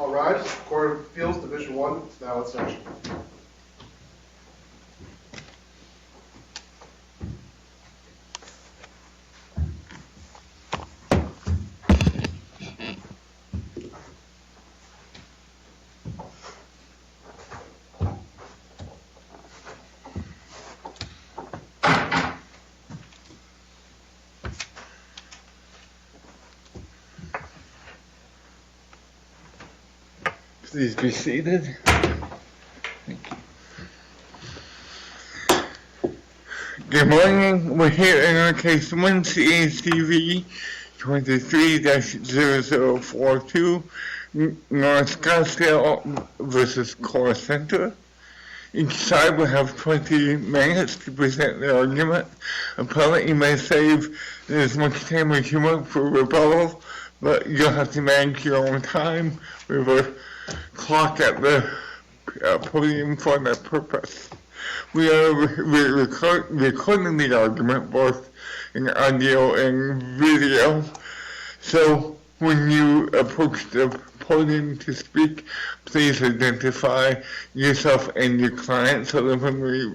All rise. Court of Appeals, Division 1, is now in session. Please be seated. Thank you. Good morning. We're here in our case 1CACV 23-0042, North Scottsdale versus Core Center. Each side will have 20 minutes to present their argument. Appellant, you may save as much time as you want for rebuttal, but you'll have to manage your own time. We have a clock at the podium for that purpose. We are recording the argument both in audio and video, so when you approach the podium to speak, please identify yourself and your client so that when we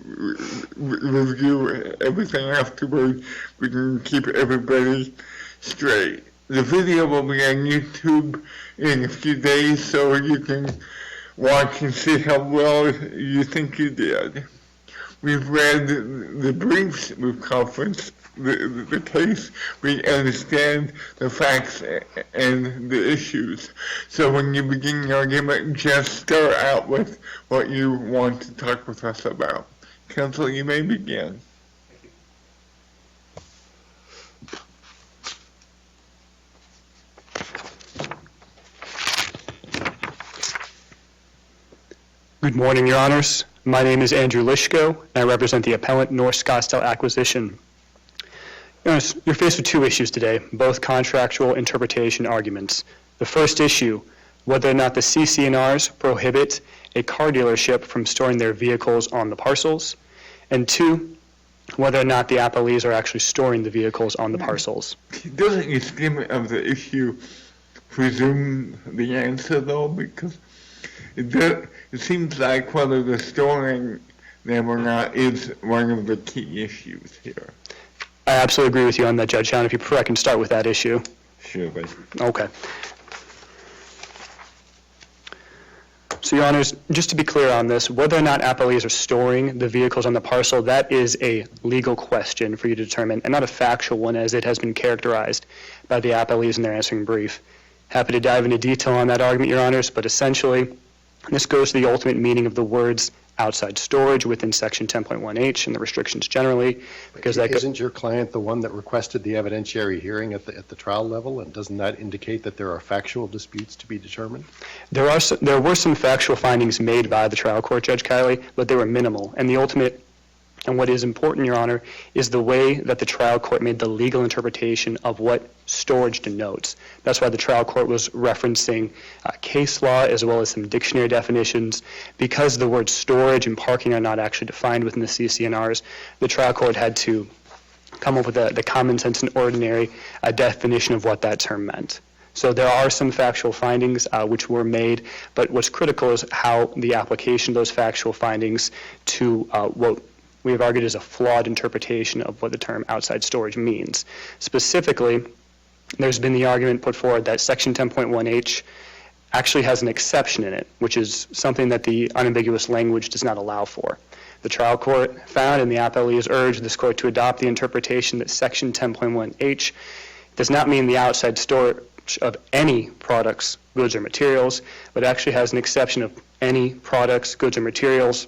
review everything afterward, we can keep everybody straight. The video will be on YouTube in a few days, so you can watch and see how well you think you did. We've read the briefs, we've conferenced the case, we understand the facts and the issues. So when you begin your argument, just start out with what you want to talk with us about. Counsel, you may begin. Good morning, Your Honors. My name is Andrew Lishko, and I represent the appellant North Scottsdale Acquisition. Your Honors, you're faced with two issues today, both contractual interpretation arguments. The first issue, whether or not the CC&Rs prohibit a car dealership from storing their vehicles on the parcels, and two, whether or not the appellees are actually storing the vehicles on the parcels. Doesn't your statement of the issue presume the answer, though? Because it seems like whether they're storing them or not is one of the key issues here. I absolutely agree with you on that, Judge Hound. If you prefer, I can start with that issue. Sure, but Okay. So, Your Honors, just to be clear on this, whether or not appellees are storing the vehicles on the parcel, that is a legal question for you to determine, and not a factual one as it has been characterized by the appellees in their answering brief. Happy to dive into detail on that argument, Your Honors, but essentially, this goes to the ultimate meaning of the words outside storage within Section 10.1H and the restrictions generally, because that isn't your client the one that requested the evidentiary hearing at the trial level, and doesn't that indicate that there are factual disputes to be determined? There were some factual findings made by the trial court, Judge Kiley, but they were minimal. And the ultimate, and what is important, Your Honor, is the way that the trial court made the legal interpretation of what storage denotes. That's why the trial court was referencing case law as well as some dictionary definitions. Because the words storage and parking are not actually defined within the CC&Rs, the trial court had to come up with the common sense and ordinary definition of what that term meant. So there are some factual findings which were made, but what's critical is how the application of those factual findings to what we have argued is a flawed interpretation of what the term outside storage means. Specifically, there's been the argument put forward that Section 10.1H actually has an exception in it, which is something that the unambiguous language does not allow for. The trial court found, and the appellees urged this court to adopt the interpretation that Section 10.1H does not mean the outside storage of any products, goods, or materials, but actually has an exception of any products, goods, or materials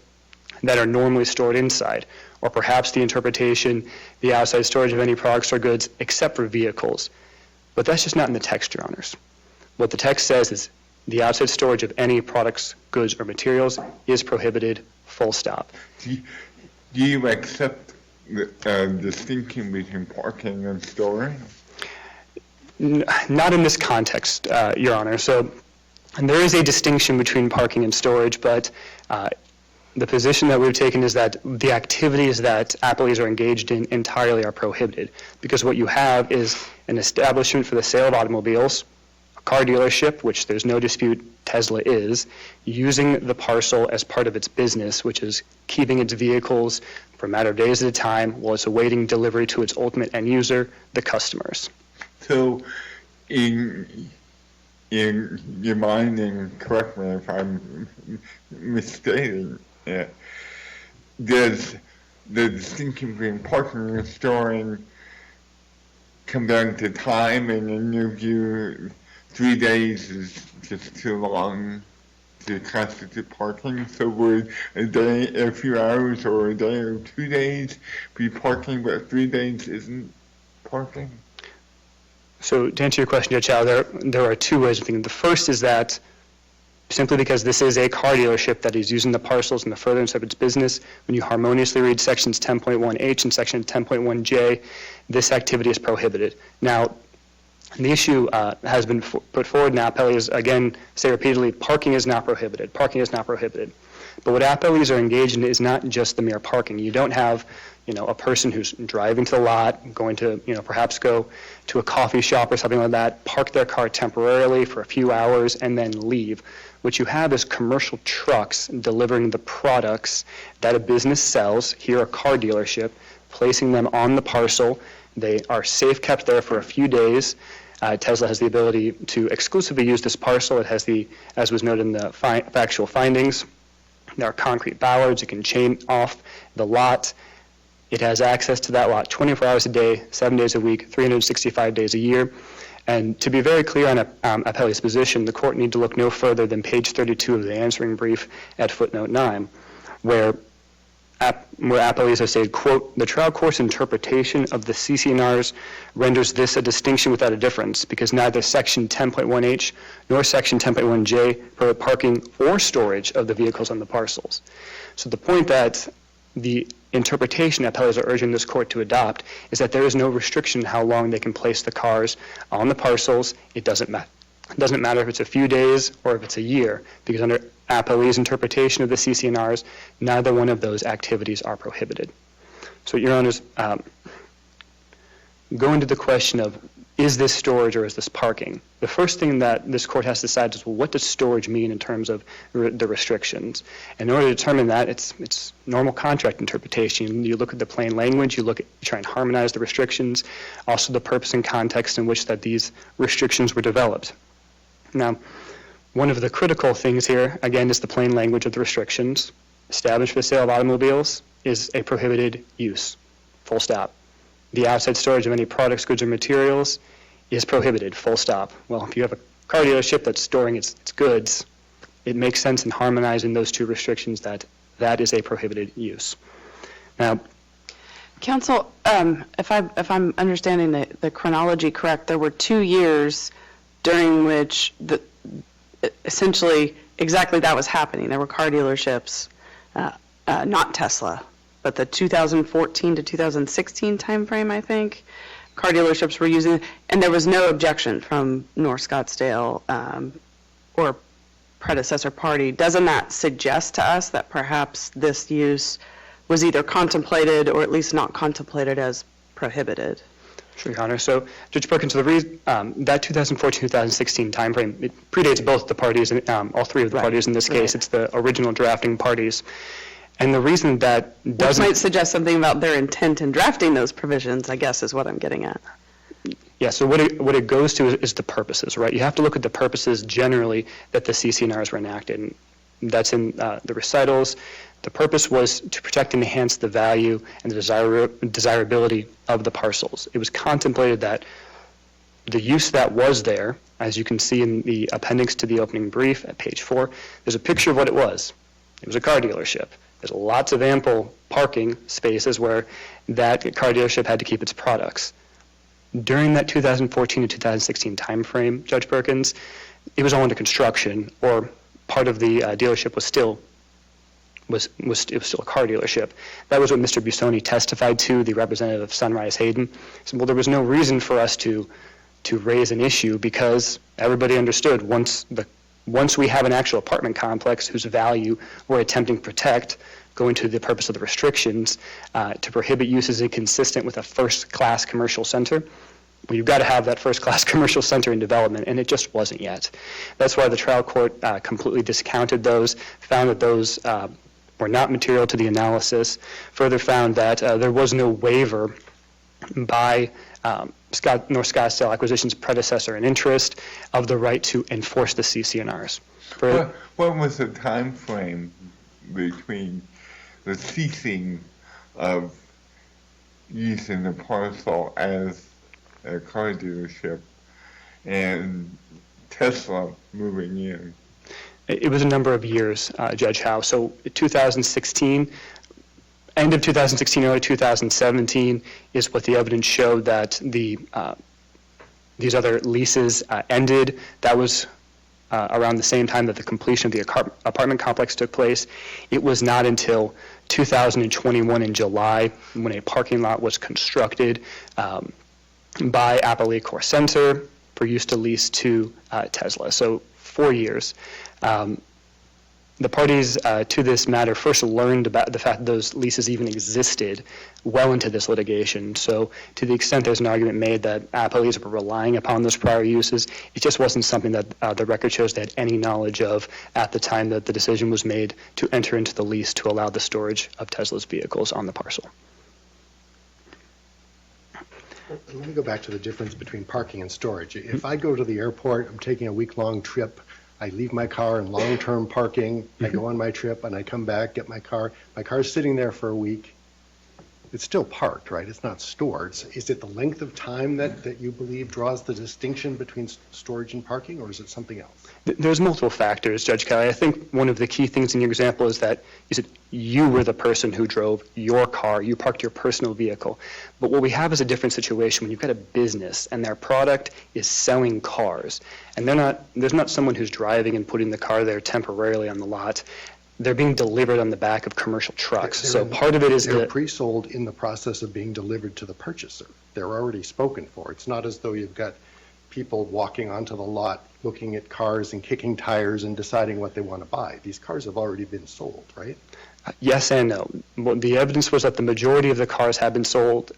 that are normally stored inside, or perhaps the interpretation, the outside storage of any products or goods except for vehicles. But that's just not in the text, Your Honors. What the text says is the outside storage of any products, goods, or materials is prohibited, full stop. Do you accept the distinction between parking and storing? Not in this context, Your Honor. So, and there is a distinction between parking and storage, but the position that we've taken is that the activities that appellees are engaged in entirely are prohibited, because what you have is an establishment for the sale of automobiles, car dealership, which there's no dispute Tesla is, using the parcel as part of its business, which is keeping its vehicles for a matter of days at a time while it's awaiting delivery to its ultimate end user, the customers. So, in your mind, and correct me if I'm misstating it, does the distinction between parking and storing come down to time, and in your view, 3 days is just too long to constitute parking? So would a day, a few hours, or a day or 2 days be parking, but 3 days isn't parking? So to answer your question, Judge Chow, there are two ways of thinking. The first is that simply because this is a car dealership that is using the parcels in the furtherance of its business, when you harmoniously read sections 10.1H and section 10.1J, this activity is prohibited. Now, the issue has been put forward now. Appellees, again, say repeatedly, parking is not prohibited. Parking is not prohibited. But what appellees are engaged in is not just the mere parking. You don't have, a person who's driving to the lot, going to, perhaps go to a coffee shop or something like that, park their car temporarily for a few hours, and then leave. What you have is commercial trucks delivering the products that a business sells, here a car dealership, placing them on the parcel. They are safe kept there for a few days. Tesla has the ability to exclusively use this parcel. It has as was noted in the factual findings, there are concrete bollards. It can chain off the lot. It has access to that lot 24 hours a day, 7 days a week, 365 days a year. And to be very clear on appellee's position, the court need to look no further than page 32 of the answering brief at footnote 9, where appellees have said, quote, "The trial court's interpretation of the CC&Rs renders this a distinction without a difference, because neither section 10.1H nor section 10.1J prohibit parking or storage of the vehicles on the parcels." So the point that the interpretation appellees are urging this court to adopt is that there is no restriction how long they can place the cars on the parcels. It doesn't matter. It doesn't matter if it's a few days or if it's a year, because under appellee's interpretation of the CC&Rs, neither one of those activities are prohibited. So, Your Honors, go into the question of, is this storage or is this parking? The first thing that this court has to decide is, well, what does storage mean in terms of the restrictions? And in order to determine that, it's normal contract interpretation. You look at the plain language, you try and harmonize the restrictions, also the purpose and context in which that these restrictions were developed. Now, one of the critical things here, again, is the plain language of the restrictions. Established for the sale of automobiles is a prohibited use, full stop. The outside storage of any products, goods, or materials is prohibited, full stop. Well, if you have a car dealership that's storing its goods, it makes sense in harmonizing those two restrictions that is a prohibited use. Now, Counsel, if I'm understanding the chronology correct, there were 2 years during which essentially exactly that was happening. There were car dealerships, not Tesla, but the 2014 to 2016 timeframe, I think, car dealerships were using, and there was no objection from North Scottsdale or predecessor party. Doesn't that suggest to us that perhaps this use was either contemplated or at least not contemplated as prohibited? Sure, Your Honor. So, Judge Perkins, that 2014-2016 timeframe, it predates both the parties, all three of the parties in this case. It's the original drafting parties. And the reason that doesn't... Which might suggest something about their intent in drafting those provisions, I guess, is what I'm getting at. Yeah, so what it goes to is the purposes, right? You have to look at the purposes generally that the CC&Rs were enacted. And that's in the recitals. The purpose was to protect and enhance the value and the desirability of the parcels. It was contemplated that the use that was there, as you can see in the appendix to the opening brief at page 4, there's a picture of what it was. It was a car dealership. There's lots of ample parking spaces where that car dealership had to keep its products. During that 2014 to 2016 timeframe, Judge Perkins, it was all under construction, or part of the dealership was still it was still a car dealership. That was what Mr. Busoni testified to, the representative of Sunrise Hayden. He said, well, there was no reason for us to raise an issue because everybody understood once we have an actual apartment complex whose value we're attempting to protect, going to the purpose of the restrictions, to prohibit uses inconsistent with a first-class commercial center, well, you've got to have that first-class commercial center in development, and it just wasn't yet. That's why the trial court completely discounted those, found that those were not material to the analysis, further found that there was no waiver by North Scottsdale Acquisition's predecessor in interest of the right to enforce the CCNRs. What was the time frame between the ceasing of using the parcel as a car dealership and Tesla moving in? It was a number of years, Judge Howe. So 2016, end of 2016, early 2017 is what the evidence showed that these other leases ended. That was around the same time that the completion of the apartment complex took place. It was not until 2021 in July when a parking lot was constructed by Appalachia Core Center for use to lease to Tesla. So 4 years. The parties to this matter first learned about the fact that those leases even existed well into this litigation. So to the extent there's an argument made that Appalachians were relying upon those prior uses, it just wasn't something that the record shows they had any knowledge of at the time that the decision was made to enter into the lease to allow the storage of Tesla's vehicles on the parcel. Let me go back to the difference between parking and storage. If I go to the airport, I'm taking a week-long trip, I leave my car in long-term parking, I go on my trip, and I come back, get my car's sitting there for a week. It's still parked, right? It's not stored. Is it the length of time that you believe draws the distinction between storage and parking, or is it something else? There's multiple factors, Judge Kelly. I think one of the key things in your example is that you were the person who drove your car, you parked your personal vehicle. But what we have is a different situation when you've got a business and their product is selling cars. And there's not someone who's driving and putting the car there temporarily on the lot. They're being delivered on the back of commercial trucks. So part of it is they're pre-sold in the process of being delivered to the purchaser. They're already spoken for. It's not as though you've got people walking onto the lot looking at cars and kicking tires and deciding what they want to buy. These cars have already been sold, right? Yes and no. Well, the evidence was that the majority of the cars have been sold,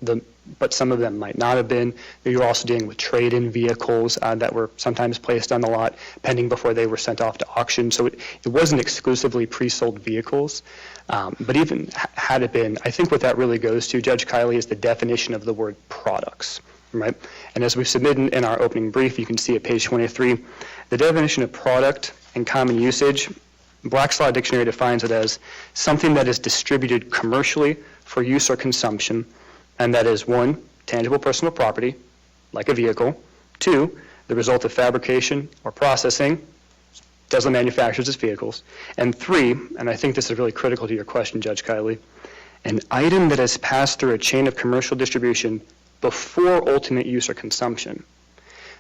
but some of them might not have been. You're also dealing with trade-in vehicles that were sometimes placed on the lot pending before they were sent off to auction. So it wasn't exclusively pre-sold vehicles. But even had it been, I think what that really goes to, Judge Kiley, is the definition of the word products. Right? And as we've submitted in our opening brief, you can see at page 23, the definition of product in common usage, Black's Law Dictionary defines it as something that is distributed commercially for use or consumption, and that is 1, tangible personal property, like a vehicle, 2, the result of fabrication or processing, Tesla manufactures its vehicles, and 3, and I think this is really critical to your question, Judge Kiley, an item that has passed through a chain of commercial distribution before ultimate use or consumption.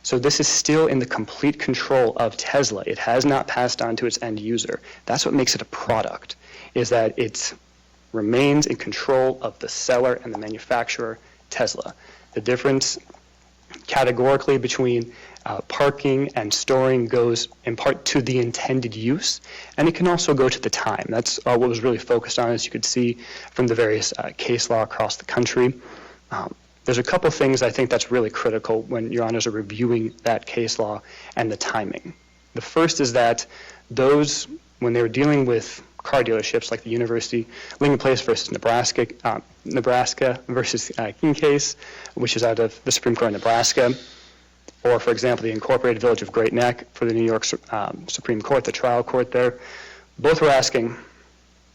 So this is still in the complete control of Tesla. It has not passed on to its end user. That's what makes it a product, is that it remains in control of the seller and the manufacturer, Tesla. The difference categorically between parking and storing goes in part to the intended use, and it can also go to the time. That's what was really focused on, as you could see from the various case law across the country. There's a couple things I think that's really critical when Your Honors are reviewing that case law and the timing. The first is that those, when they were dealing with car dealerships like the University, Lincoln Place versus Nebraska versus King case, which is out of the Supreme Court of Nebraska, or for example, the Incorporated Village of Great Neck for the New York Supreme Court, the trial court there, both were asking,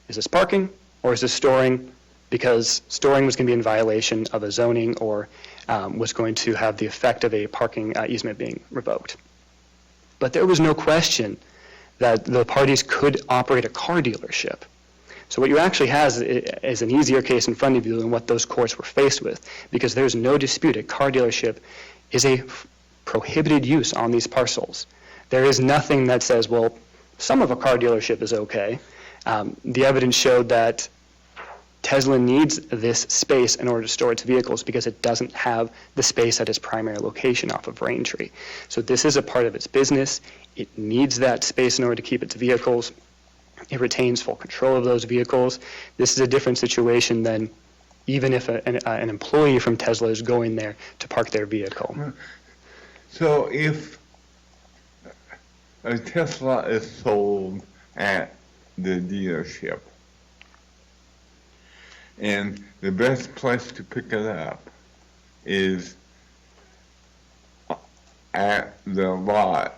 is this parking or is this storing? Because storing was going to be in violation of a zoning or was going to have the effect of a parking easement being revoked. But there was no question that the parties could operate a car dealership. So what you actually have is an easier case in front of you than what those courts were faced with, because there's no dispute a car dealership is a prohibited use on these parcels. There is nothing that says, well, some of a car dealership is okay. The evidence showed that Tesla needs this space in order to store its vehicles because it doesn't have the space at its primary location off of Braintree. So this is a part of its business. It needs that space in order to keep its vehicles. It retains full control of those vehicles. This is a different situation than even if an employee from Tesla is going there to park their vehicle. So if a Tesla is sold at the dealership, and the best place to pick it up is at the lot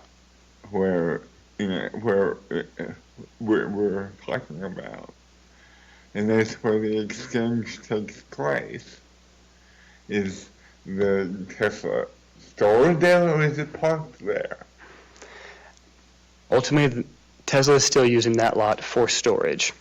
where we're talking about, and that's where the exchange takes place. Is the Tesla stored there, or is it parked there? Ultimately, Tesla is still using that lot for storage.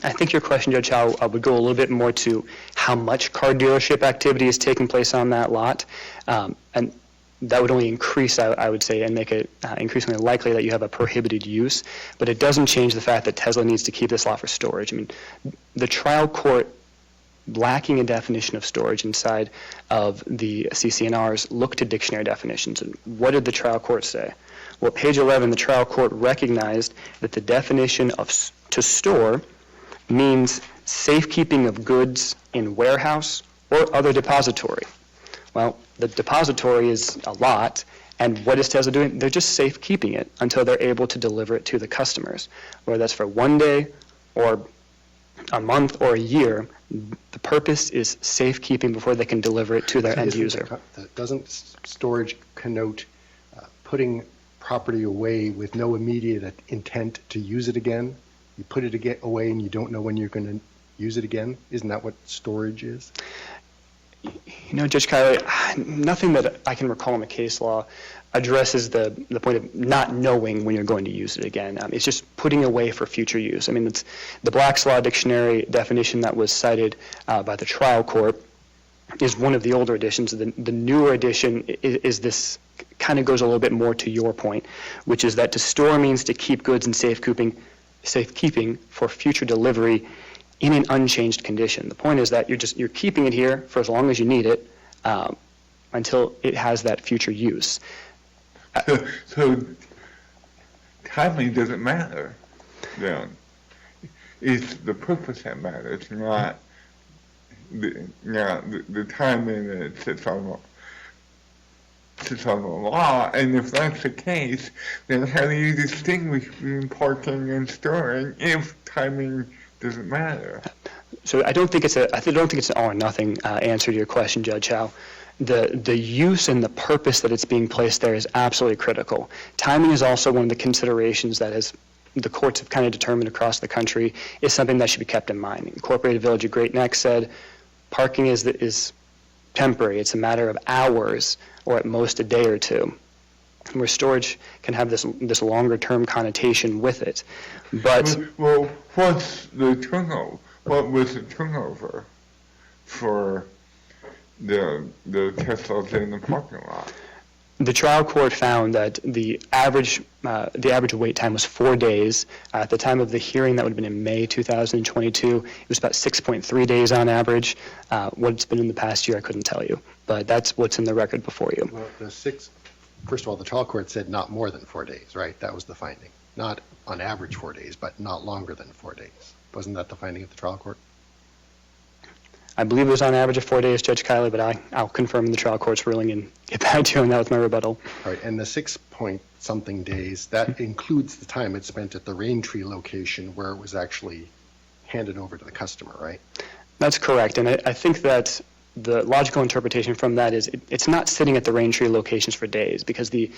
I think your question, Judge Howe, would go a little bit more to how much car dealership activity is taking place on that lot. And that would only increase, I would say, and make it increasingly likely that you have a prohibited use. But it doesn't change the fact that Tesla needs to keep this lot for storage. I mean, the trial court, lacking a definition of storage inside of the CC&Rs, looked to dictionary definitions. And what did the trial court say? Well, page 11, the trial court recognized that the definition of to store means safekeeping of goods in warehouse or other depository. Well, the depository is a lot, and what is Tesla doing? They're just safekeeping it until they're able to deliver it to the customers, whether that's for one day or a month or a year. The purpose is safekeeping before they can deliver it to their end user. Doesn't storage connote putting property away with no immediate intent to use it again? You put it away and you don't know when you're going to use it again? Isn't that what storage is? You know, Judge Kiley, nothing that I can recall in the case law addresses the point of not knowing when you're going to use it again. It's just putting away for future use. I mean, it's the Black's Law Dictionary definition that was cited by the trial court is one of the older editions. The newer edition is this, kind of goes a little bit more to your point, which is that to store means to keep goods in safekeeping for future delivery in an unchanged condition. The point is that you're keeping it here for as long as you need it until it has that future use. So timing doesn't matter then. It's the purpose that matters, not the timing that it sits on the law. And if that's the case, then how do you distinguish between parking and storing if timing doesn't matter? So I don't think it's an all or nothing answer to your question, Judge Howe. The use and the purpose that it's being placed there is absolutely critical. Timing is also one of the considerations that the courts have kind of determined across the country is something that should be kept in mind. Incorporated Village of Great Neck said parking is temporary. It's a matter of hours or at most a day or two, where storage can have this longer term connotation with it. But well, what's the turnover? What was the turnover for the Teslas in the parking lot? the trial court found that the average wait time was 4 days. At the time of the hearing, that would have been in May 2022. It was about 6.3 days on average. What it's been in the past year, I couldn't tell you, but that's what's in the record before you. Well, first of all, the trial court said not more than 4 days, right? That was the finding. Not on average 4 days, but not longer than 4 days. Wasn't that the finding of the trial court? I believe it was on average of 4 days, Judge Kiley, but I'll confirm the trial court's ruling and get back to you on that with my rebuttal. All right, and the 6-point-something days, that includes the time it spent at the Raintree location where it was actually handed over to the customer, right? That's correct, and I think that the logical interpretation from that is it's not sitting at the Raintree locations for days, because the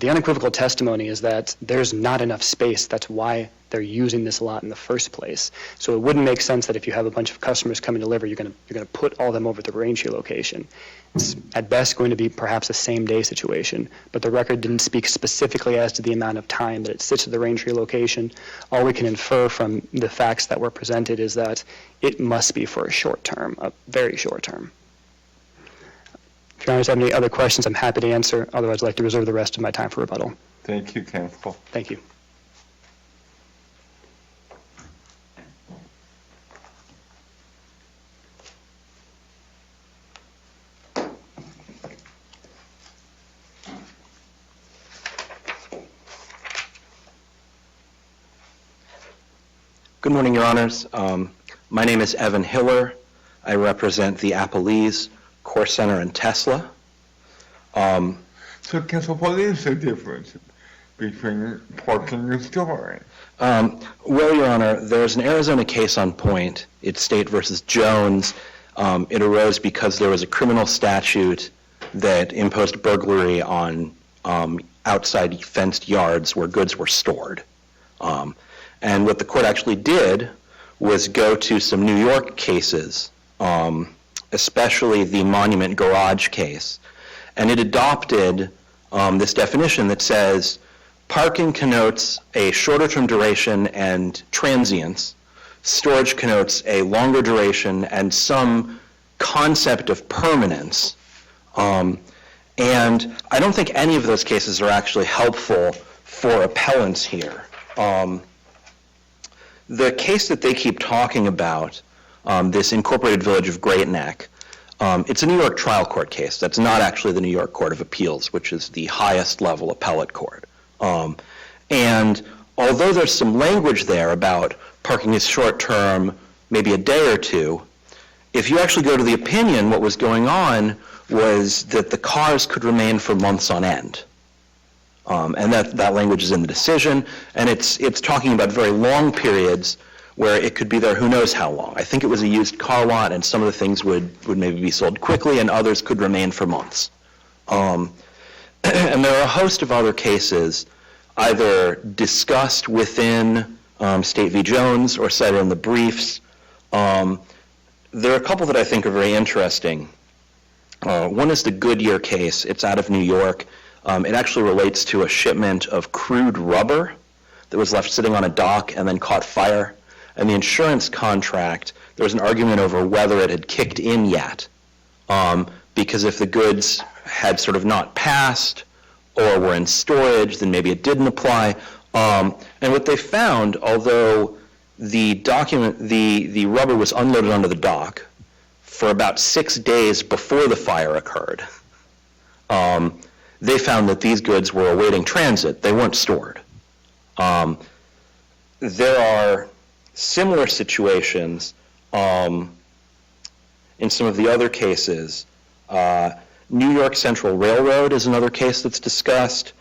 unequivocal testimony is that there's not enough space. That's why they're using this lot in the first place. So it wouldn't make sense that if you have a bunch of customers come and deliver, you're going to put all of them over at the Raintree location. It's at best going to be perhaps a same-day situation, but the record didn't speak specifically as to the amount of time that it sits at the Raintree location. All we can infer from the facts that were presented is that it must be for a short term, a very short term. If your honors have any other questions, I'm happy to answer. Otherwise, I'd like to reserve the rest of my time for rebuttal. Thank you, counsel. Thank you. Good morning, Your Honors. My name is Evan Hiller. I represent the Appalese, Core Center, and Tesla. So, counsel, what is the difference between parking and storage? Well, Your Honor, there's an Arizona case on point. It's State versus Jones. It arose because there was a criminal statute that imposed burglary on outside fenced yards where goods were stored. And what the court actually did was go to some New York cases, especially the Monument Garage case, and it adopted this definition that says parking connotes a shorter term duration and transience. Storage connotes a longer duration and some concept of permanence. And I don't think any of those cases are actually helpful for appellants here. The case that they keep talking about, this Incorporated Village of Great Neck, it's a New York trial court case. That's not actually the New York Court of Appeals, which is the highest level appellate court. And although there's some language there about parking is short term, maybe a day or two, if you actually go to the opinion, what was going on was that the cars could remain for months on end. And that language is in the decision, and it's talking about very long periods where it could be there who knows how long. I think it was a used car lot, and some of the things would maybe be sold quickly, and others could remain for months. And there are a host of other cases, either discussed within State v. Jones or cited in the briefs. There are a couple that I think are very interesting. One is the Goodyear case. It's out of New York. It actually relates to a shipment of crude rubber that was left sitting on a dock and then caught fire. And the insurance contract, there was an argument over whether it had kicked in yet. Because if the goods had sort of not passed or were in storage, then maybe it didn't apply. And what they found, although the rubber was unloaded onto the dock for about 6 days before the fire occurred, they found that these goods were awaiting transit. They weren't stored. There are similar situations in some of the other cases. New York Central Railroad is another case that's discussed.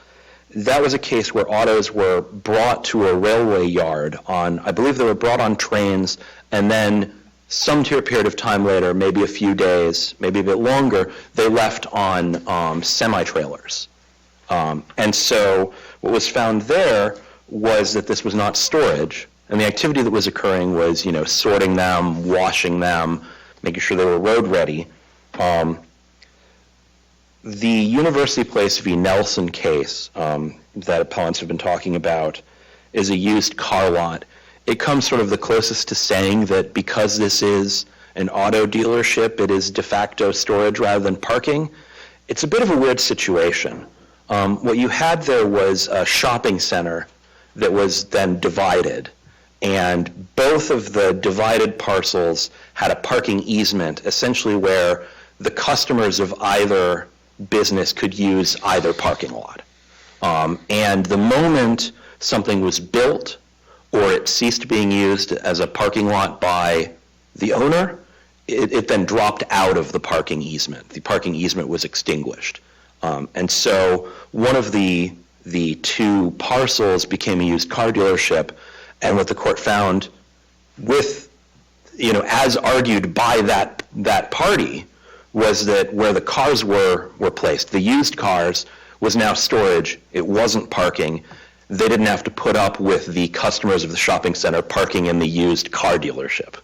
That was a case where autos were brought to a railway yard I believe they were brought on trains, and then some period of time later, maybe a few days, maybe a bit longer, they left on semi-trailers. And so what was found there was that this was not storage, and the activity that was occurring was, sorting them, washing them, making sure they were road ready. The University Place v. Nelson case that appellants have been talking about is a used car lot. It comes sort of the closest to saying that because this is an auto dealership, it is de facto storage rather than parking. It's a bit of a weird situation. What you had there was a shopping center that was then divided, and both of the divided parcels had a parking easement, essentially where the customers of either business could use either parking lot. And the moment something was built or it ceased being used as a parking lot by the owner, it then dropped out of the parking easement. The parking easement was extinguished. And so one of the two parcels became a used car dealership, and what the court found with, as argued by that party, was that where the cars were placed, the used cars, was now storage. It wasn't parking. They didn't have to put up with the customers of the shopping center parking in the used car dealership.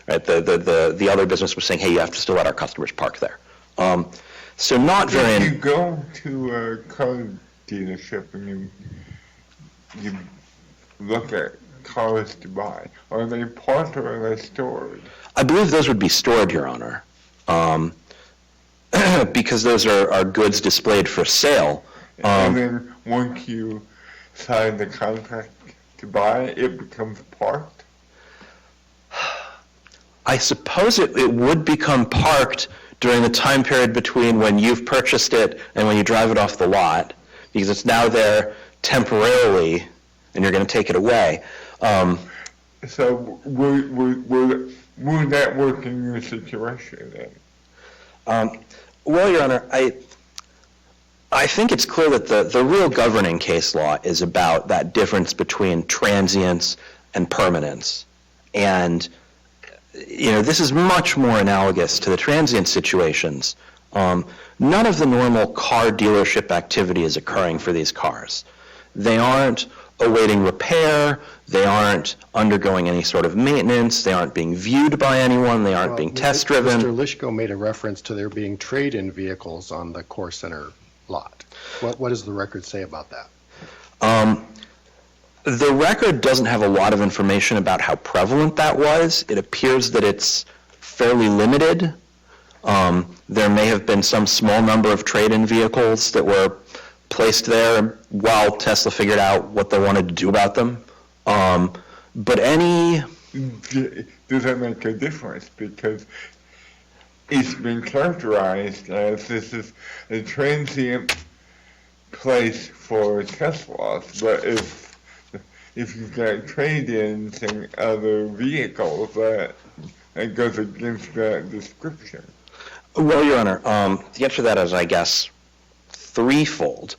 Right? The other business was saying, hey, you have to still let our customers park there. So not very... If you go to a car dealership and you look at cars to buy, are they parked or are they stored? I believe those would be stored, Your Honor, because those are goods displayed for sale. And then once you sign the contract to buy, it becomes parked? I suppose it would become parked during the time period between when you've purchased it and when you drive it off the lot, because it's now there temporarily and you're going to take it away. So will would that work in your situation then? Well, Your Honor, I think it's clear that the real governing case law is about that difference between transience and permanence. And, this is much more analogous to the transient situations. None of the normal car dealership activity is occurring for these cars. They aren't awaiting repair, they aren't undergoing any sort of maintenance, they aren't being viewed by anyone, they aren't being test driven. Mr. Lischko made a reference to there being trade-in vehicles on the Core Center lot. What does the record say about that? The record doesn't have a lot of information about how prevalent that was. It appears that it's fairly limited. There may have been some small number of trade-in vehicles that were placed there while Tesla figured out what they wanted to do about them. But any... Does that make a difference? Because it's been characterized as this is a transient place for Teslas, but if you've got trade-ins and other vehicles, that goes against that description. Well, Your Honor, the answer to that is, I guess, threefold.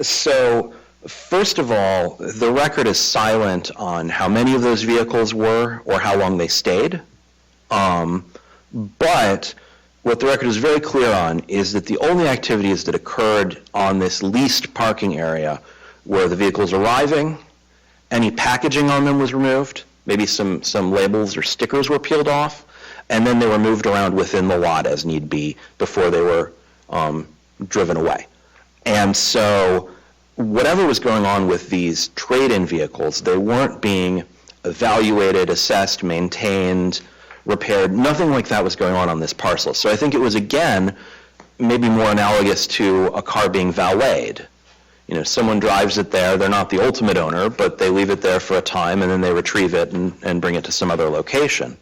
So, first of all, the record is silent on how many of those vehicles were or how long they stayed. But what the record is very clear on is that the only activities that occurred on this leased parking area were the vehicles arriving, any packaging on them was removed, maybe some labels or stickers were peeled off, and then they were moved around within the lot as need be before they were driven away. And so whatever was going on with these trade-in vehicles, they weren't being evaluated, assessed, maintained, repaired. Nothing like that was going on this parcel. So I think it was, again, maybe more analogous to a car being valeted. Someone drives it there, they're not the ultimate owner, but they leave it there for a time and then they retrieve it and bring it to some other location.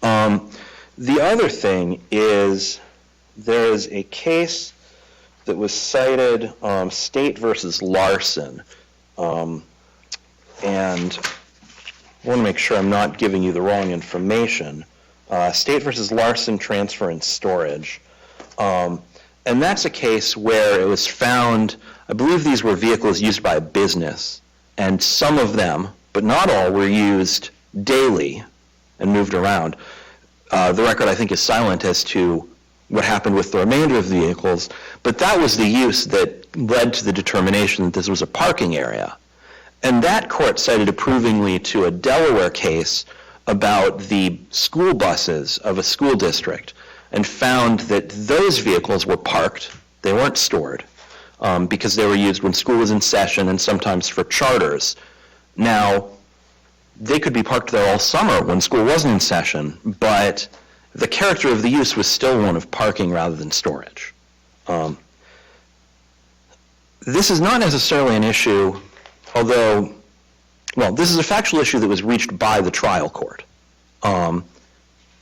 The other thing is there is a case that was cited, State versus Larson, and I want to make sure I'm not giving you the wrong information. State versus Larson Transfer and Storage. And that's a case where it was found, I believe these were vehicles used by a business, and some of them, but not all, were used daily and moved around. The record, I think, is silent as to what happened with the remainder of the vehicles, but that was the use that led to the determination that this was a parking area. And that court cited approvingly to a Delaware case about the school buses of a school district and found that those vehicles were parked, they weren't stored, because they were used when school was in session and sometimes for charters. Now, they could be parked there all summer when school wasn't in session, but the character of the use was still one of parking rather than storage. This is not necessarily an issue, although, well, this is a factual issue that was reached by the trial court, on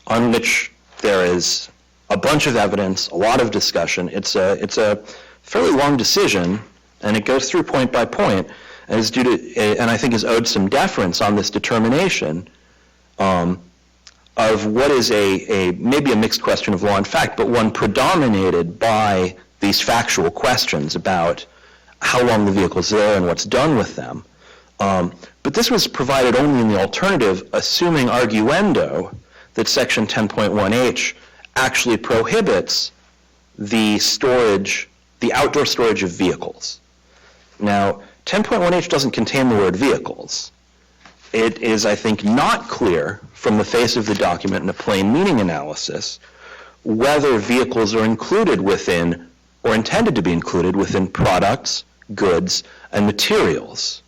which there is a bunch of evidence, a lot of discussion. It's a fairly long decision, and it goes through point by point, and is due to, and I think is owed some deference on this determination of what is maybe a mixed question of law and fact, but one predominated by these factual questions about how long the vehicle's there and what's done with them. But this was provided only in the alternative, assuming arguendo that Section 10.1H actually prohibits the storage, the outdoor storage of vehicles. Now, 10.1H doesn't contain the word vehicles. It is, I think, not clear from the face of the document in a plain meaning analysis whether vehicles are included within or intended to be included within products, goods, and materials.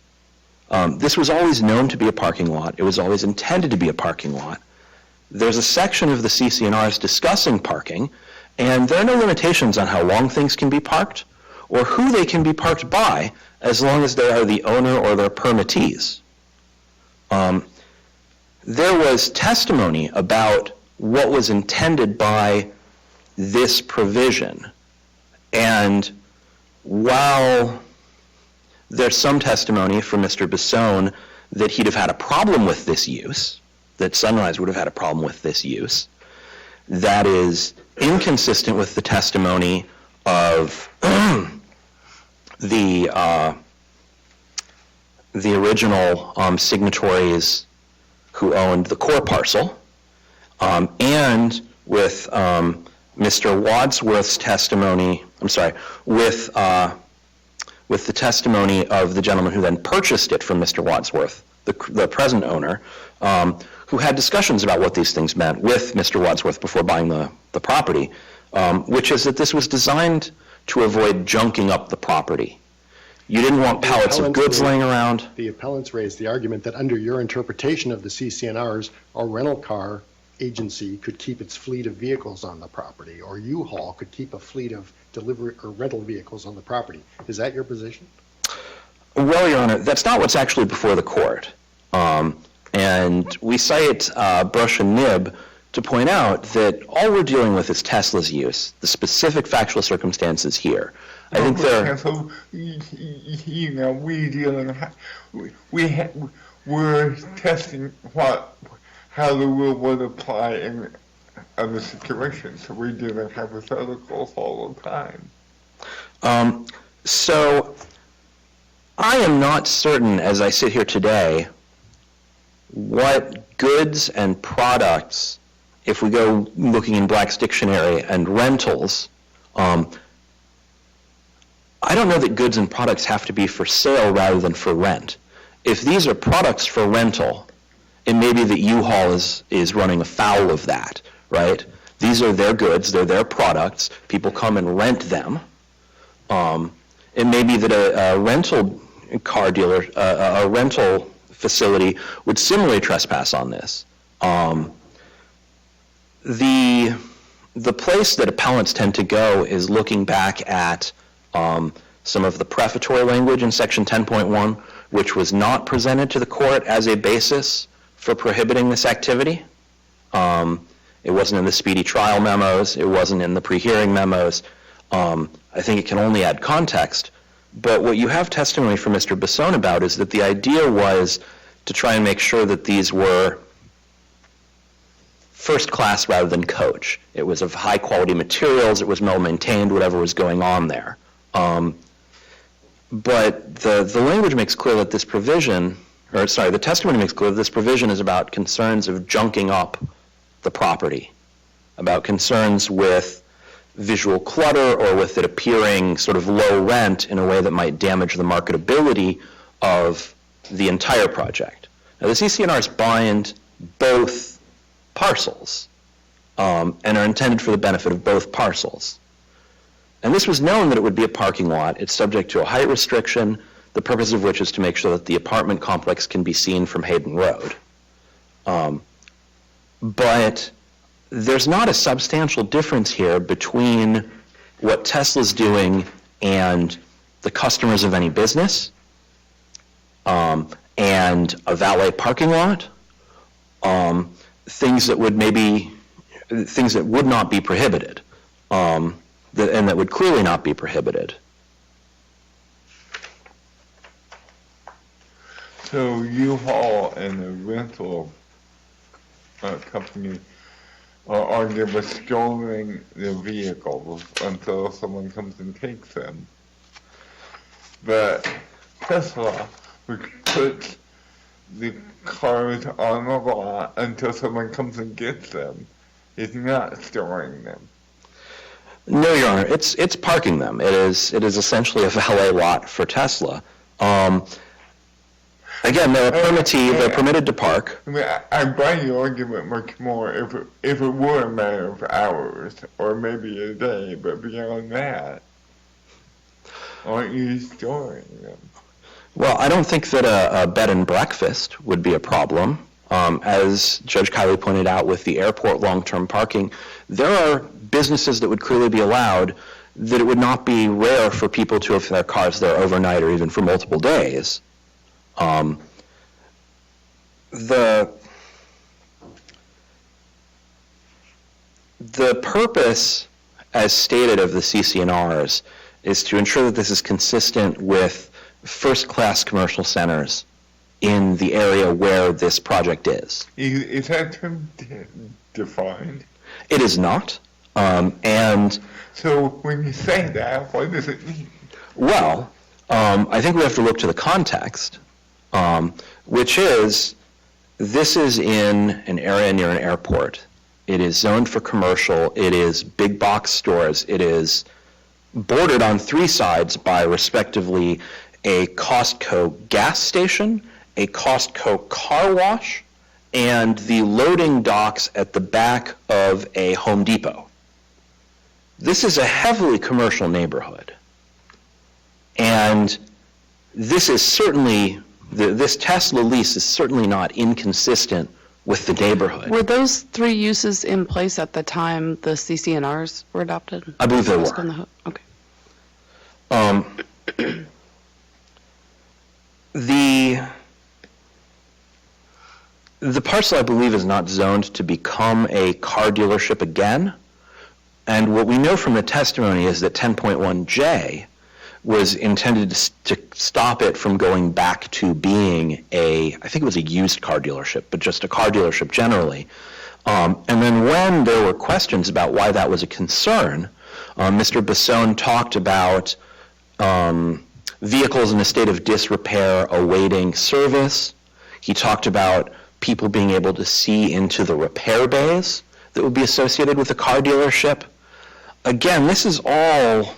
This was always known to be a parking lot. It was always intended to be a parking lot. There's a section of the CC&Rs discussing parking, and there are no limitations on how long things can be parked or who they can be parked by, as long as they are the owner or their permittees. There was testimony about what was intended by this provision, and while there's some testimony from Mr. Bissone that he'd have had a problem with this use, that Sunrise would have had a problem with this use. That is inconsistent with the testimony of the original signatories who owned the core parcel, and with Mr. Wadsworth's testimony, with the testimony of the gentleman who then purchased it from Mr. Wadsworth, the present owner, who had discussions about what these things meant with Mr. Wadsworth before buying the property, which is that this was designed to avoid junking up the property. You didn't want pallets of goods laying around. The appellants raised the argument that under your interpretation of the CCNRs, a rental car agency could keep its fleet of vehicles on the property, or U-Haul could keep a fleet of delivery or rental vehicles on the property. Is that your position? Well, Your Honor, that's not what's actually before the court. And we cite Brush and Nib to point out that all we're dealing with is Tesla's use, the specific factual circumstances here. I think they're... So, we're testing how the rule would apply in other situations. So we do the hypotheticals all the time. So I am not certain, as I sit here today, what goods and products, if we go looking in Black's Dictionary and rentals, I don't know that goods and products have to be for sale rather than for rent. If these are products for rental, it may be that U-Haul is running afoul of that, right? These are their goods, they're their products, people come and rent them. It may be that a rental car dealer, a rental facility would similarly trespass on this. The place that appellants tend to go is looking back at some of the prefatory language in Section 10.1, which was not presented to the court as a basis for prohibiting this activity. It wasn't in the speedy trial memos. It wasn't in the pre-hearing memos. I think it can only add context. But what you have testimony from Mr. Basson about is that the idea was to try and make sure that these were first class rather than coach. It was of high quality materials. It was well maintained, whatever was going on there. But the language makes clear that this provision, the testimony makes clear that this provision is about concerns of junking up the property, about concerns with visual clutter or with it appearing sort of low rent in a way that might damage the marketability of the entire project. Now, the CCNRs bind both parcels and are intended for the benefit of both parcels. And this was known that it would be a parking lot. It's subject to a height restriction, the purpose of which is to make sure that the apartment complex can be seen from Hayden Road. But there's not a substantial difference here between what Tesla's doing and the customers of any business, and a valet parking lot, things that would not be prohibited, and that would clearly not be prohibited. So U-Haul and the rental company are arguing with storing the vehicles until someone comes and takes them. But Tesla, which puts the cars on the lot until someone comes and gets them, is not storing them. No, Your Honor, it's parking them. It is essentially a valet lot for Tesla. Again, they're a permittee, they're permitted to park. I mean, I buy your argument much more if it were a matter of hours, or maybe a day, but beyond that, aren't you storing them? Well, I don't think that a bed and breakfast would be a problem. As Judge Kiley pointed out with the airport long-term parking, there are businesses that would clearly be allowed that it would not be rare for people to have their cars there overnight or even for multiple days. The purpose, as stated, of the CCNRs is to ensure that this is consistent with first-class commercial centers in the area where this project is. Is that term defined? It is not. And, So when you say that, what does it mean? well, I think we have to look to the context, which is, this is in an area near an airport. It is zoned for commercial. It is big box stores. It is bordered on three sides by, respectively, a Costco gas station, a Costco car wash, and the loading docks at the back of a Home Depot. This is a heavily commercial neighborhood. And this is certainly, this Tesla lease is certainly not inconsistent with the neighborhood. Were those three uses in place at the time the CCNRs were adopted? I believe they Was were. on the hook? Okay. The parcel, I believe, is not zoned to become a car dealership again. And what we know from the testimony is that 10.1J was intended to stop it from going back to being I think it was a used car dealership, but just a car dealership generally. And then when there were questions about why that was a concern, Mr. Basone talked about vehicles in a state of disrepair awaiting service. He talked about people being able to see into the repair bays that would be associated with a car dealership. Again, this is all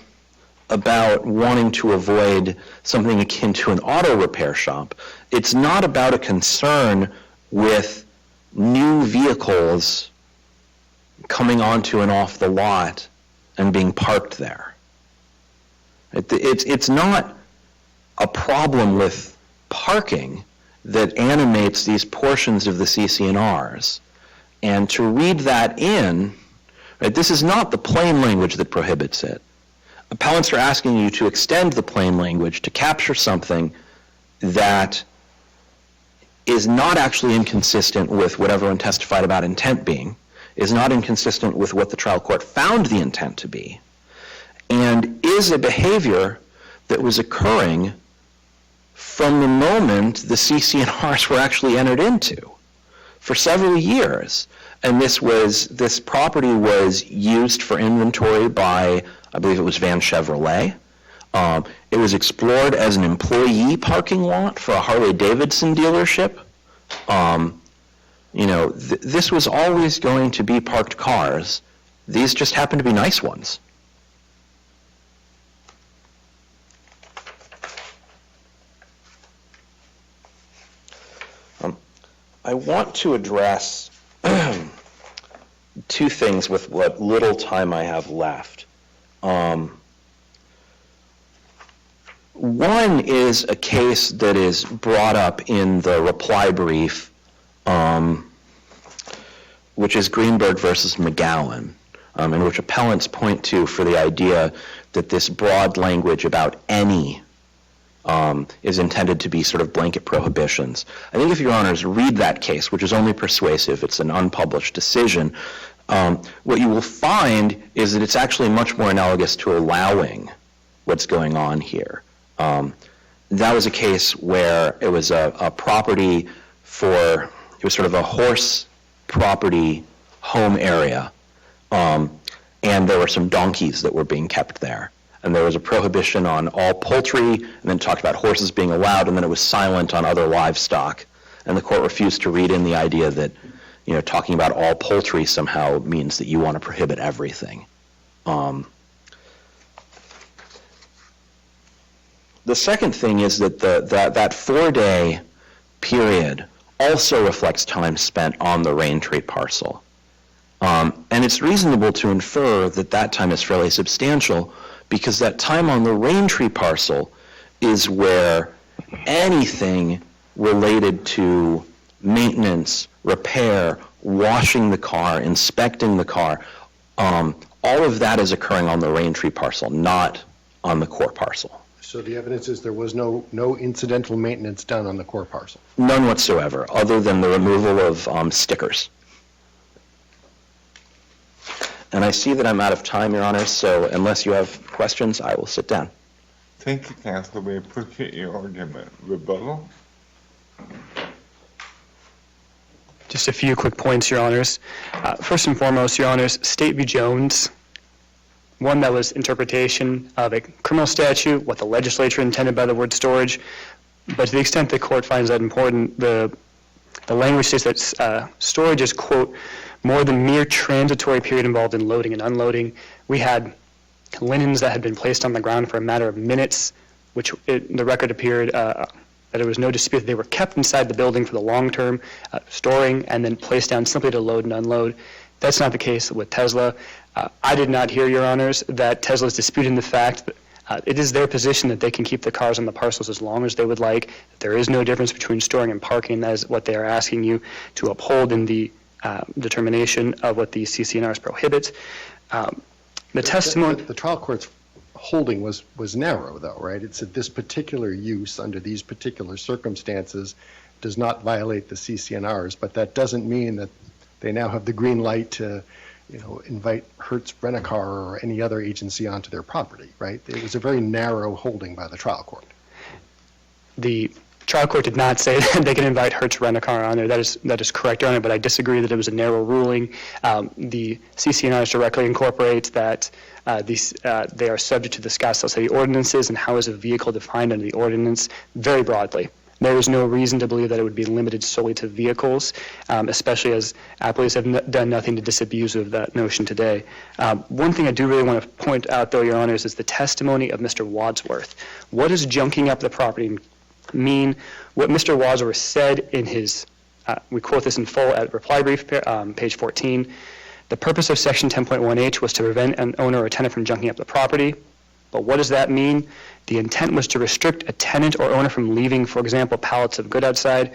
about wanting to avoid something akin to an auto repair shop. It's not about a concern with new vehicles coming onto and off the lot and being parked there. It's not a problem with parking that animates these portions of the CC&Rs. And to read that in, right, this is not the plain language that prohibits it. Appellants are asking you to extend the plain language to capture something that is not actually inconsistent with what everyone testified about intent being, is not inconsistent with what the trial court found the intent to be, and is a behavior that was occurring from the moment the CC&Rs were actually entered into for several years. And this property was used for inventory by, I believe it was Van Chevrolet. It was explored as an employee parking lot for a Harley-Davidson dealership. This was always going to be parked cars. These just happen to be nice ones. I want to address two things with what little time I have left. One is a case that is brought up in the reply brief, which is Greenberg versus McGowan, in which appellants point to for the idea that this broad language about any is intended to be sort of blanket prohibitions. I think if your honors read that case, which is only persuasive, it's an unpublished decision, what you will find is that it's actually much more analogous to allowing what's going on here. That was a case where it was a property it was sort of a horse property home area, and there were some donkeys that were being kept there. And there was a prohibition on all poultry, and then it talked about horses being allowed, and then it was silent on other livestock. And the court refused to read in the idea that, talking about all poultry somehow means that you want to prohibit everything. The second thing is that that 4-day period also reflects time spent on the Raintree parcel. And it's reasonable to infer that time is fairly substantial, because that time on the Raintree parcel is where anything related to maintenance, repair, washing the car, inspecting the car, all of that is occurring on the Raintree parcel, not on the core parcel. So the evidence is there was no incidental maintenance done on the core parcel? None whatsoever, other than the removal of stickers. And I see that I'm out of time, Your Honor, so unless you have questions, I will sit down. Thank you, counsel. We appreciate your argument. Rebuttal? Just a few quick points, Your Honors. First and foremost, Your Honors, State v. Jones, one that was interpretation of a criminal statute, what the legislature intended by the word storage, but to the extent the court finds that important, the language states that storage is, quote, more than mere transitory period involved in loading and unloading. We had linens that had been placed on the ground for a matter of minutes, which the record appeared that there was no dispute that they were kept inside the building for the long term, storing, and then placed down simply to load and unload. That's not the case with Tesla. I did not hear, Your Honors, that Tesla is disputing the fact that it is their position that they can keep the cars on the parcels as long as they would like. There is no difference between storing and parking. That is what they are asking you to uphold in the determination of what the CC&Rs prohibit. The testimony... The trial court's holding was narrow, though, right? It said this particular use under these particular circumstances does not violate the CC&Rs, but that doesn't mean that they now have the green light to, invite Hertz Rent-A-Car or any other agency onto their property, right? It was a very narrow holding by the trial court. The trial court did not say that they can invite Hertz Rent-A-Car on there. That is correct, Your Honor, but I disagree that it was a narrow ruling. The CC&Rs directly incorporates that they are subject to the Scottsdale City ordinances and how is a vehicle defined under the ordinance very broadly. There is no reason to believe that it would be limited solely to vehicles, especially as appellees have done nothing to disabuse of that notion today. One thing I do really want to point out, though, Your Honors, is the testimony of Mr. Wadsworth. What does junking up the property mean? What Mr. Wadsworth said in his, we quote this in full at reply brief, page 14, the purpose of section 10.1H was to prevent an owner or tenant from junking up the property. But what does that mean? The intent was to restrict a tenant or owner from leaving, for example, pallets of goods outside,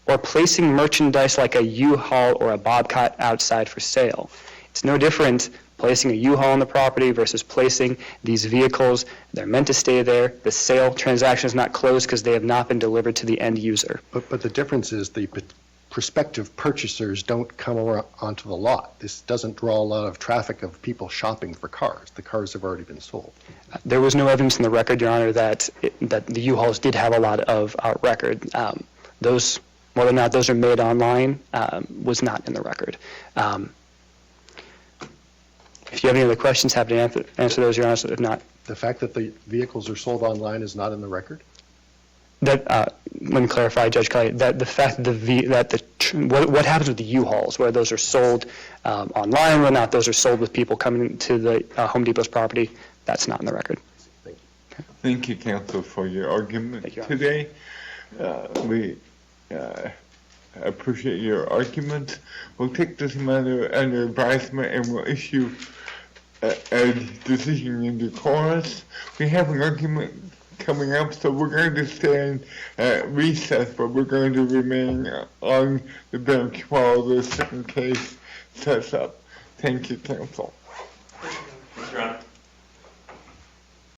or placing merchandise like a U-Haul or a Bobcat outside for sale. It's no different placing a U-Haul on the property versus placing these vehicles. They're meant to stay there. The sale transaction is not closed because they have not been delivered to the end user. But the difference is the prospective purchasers don't come onto the lot. This doesn't draw a lot of traffic of people shopping for cars. The cars have already been sold. There was no evidence in the record, Your Honor, that the U-Hauls did have a lot of record. Those, whether or not those are made online, was not in the record. If you have any other questions, happy to answer those, Your Honor. If not, The fact that the vehicles are sold online is not in the record? let me clarify, Judge Kelly, that the fact that what happens with the U-Hauls, whether those are sold online or not, those are sold with people coming to the Home Depot's property, that's not in the record. Thank you, counsel, for your argument today. We appreciate your arguments. We'll take this matter under advisement and we'll issue a decision in due course. We have an argument coming up, so we're going to stay in recess, but we're going to remain on the bench while the second case sets up. Thank you, counsel.